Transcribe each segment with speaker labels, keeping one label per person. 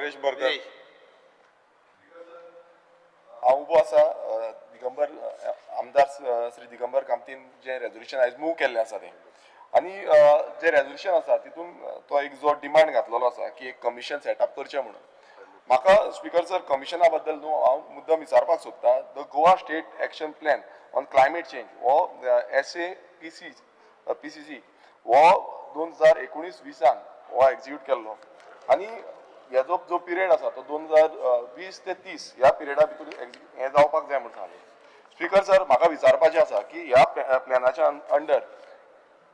Speaker 1: नरेश बर्कर हांव उबो आसा दिगंबर आमदार श्री दिगंबर कामतीन जे रेजोल्युशन आयज मूव केल्लें आसा तें आनी जे रेजोल्युशन आसा तितून तो एक जो डिमांड घातलेलो आसा की एक कमिशन सेटअप करचें म्हणून म्हाका स्पीकर सर कमिशना बद्दल न्हू हांव मुद्दम विचारपाक सोदतां the Goa state action plan on climate change हो PCC हो 2019-20 हो एक्झिक्यूट केल्लो आनी हेजो जो पिरियड आसा तो 2020 ते 30 ह्या पिरियडा भितर हें जावपाक जाय म्हणून सांगलें स्पीकर सर म्हाका विचारपाचें आसा की ह्या प्लॅनाच्या अंडर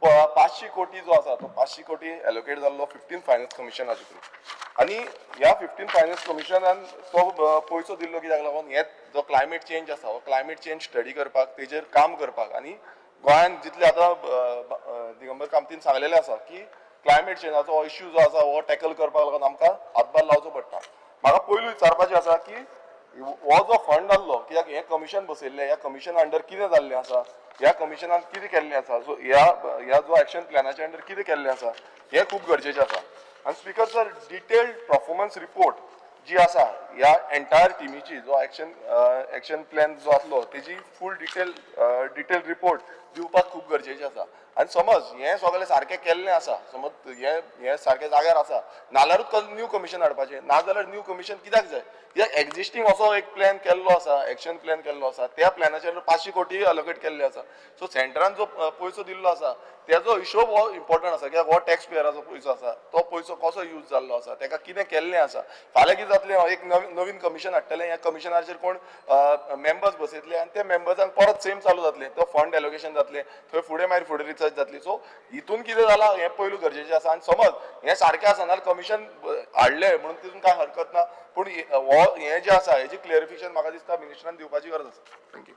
Speaker 1: 500 कोटी जो आसा तो 500 कोटी एलोकेट जाल्लो 15 फायनान्स कमिशनाचे थ्रू आनी ह्या 15 फायनान्स कमिशनान तो पयसो दिल्लो कित्याक लागून हे जो क्लायमेट चेंज आसा हो क्लायमेट चेंज स्टडी करपाक तेजेर काम करपाक आनी गोंयान जितले आतां दिगंबर कामतीन सांगलेलें आसा की क्लायमेट चेंजाचो हो इश्यू जो आसा हो टॅकल करपाक लागून आमकां हातभार लावचो पडटा म्हाका पयलू विचारपाचें आसा की हो जो फंड आसलो कित्याक हें कमिशन बसयल्लें ह्या कमिशना अंडर कितें जाल्लें आसा ह्या कमिशनान कितें केल्लें आसा सो ह्या जो एक्शन प्लॅनाच्या अंडर कितें केल्लें आसा हें खूब गरजेचें आसा आनी speaker sir detailed performance report जी आसा ह्या एंटायर टिमीची जो एक्शन प्लॅन जो आसलो तेजी फूल डिटेल रिपोर्ट दिवपाक खूब गरजेचें आसा आनी समज हें सगळें सारकें केल्लें आसा समज हें सारकें जाग्यार आसा नाल्यारूच न्यू कमिशन हाडपाचें नाजाल्यार न्यू कमिशन कित्याक जाय कित्याक एक्झिस्टींग असो एक प्लॅन केल्लो आसा एक्शन प्लॅन केल्लो आसा त्या प्लॅनाचेर 500 कोटी अलोकेट केल्ले आसा सो सेंटरान जो पयसो दिल्लो आसा तेजो हिशोब हो इम्पॉर्टंट आसा कित्याक हो टॅक्स पेयराचो पयसो आसा तो पयसो कसो यूज जाल्लो आसा तेका कितें केल्लें आसा फाल्यां कितें जातलें एक नवीन कमिशन हाडटलें ह्या कमिशनाचेर कोण मेंबर्स बसयतले आनी त्या मेंबर्सांक परत सेम चालू जातलें तो फंड एलोकेशन जातलें थंय फुडें रिसर्च जातली सो हितून कितें जालां हें पयलू गरजेचें आसा आनी समज हें सारकें आसा नाल्यार कमिशन हाडलें म्हणून तितून कांय हरकत ना पूण हें जें आसा हेजी क्लियरिफिकेशन म्हाका दिसता मिनिस्टरान दिवपाची गरज आसा थँक्यू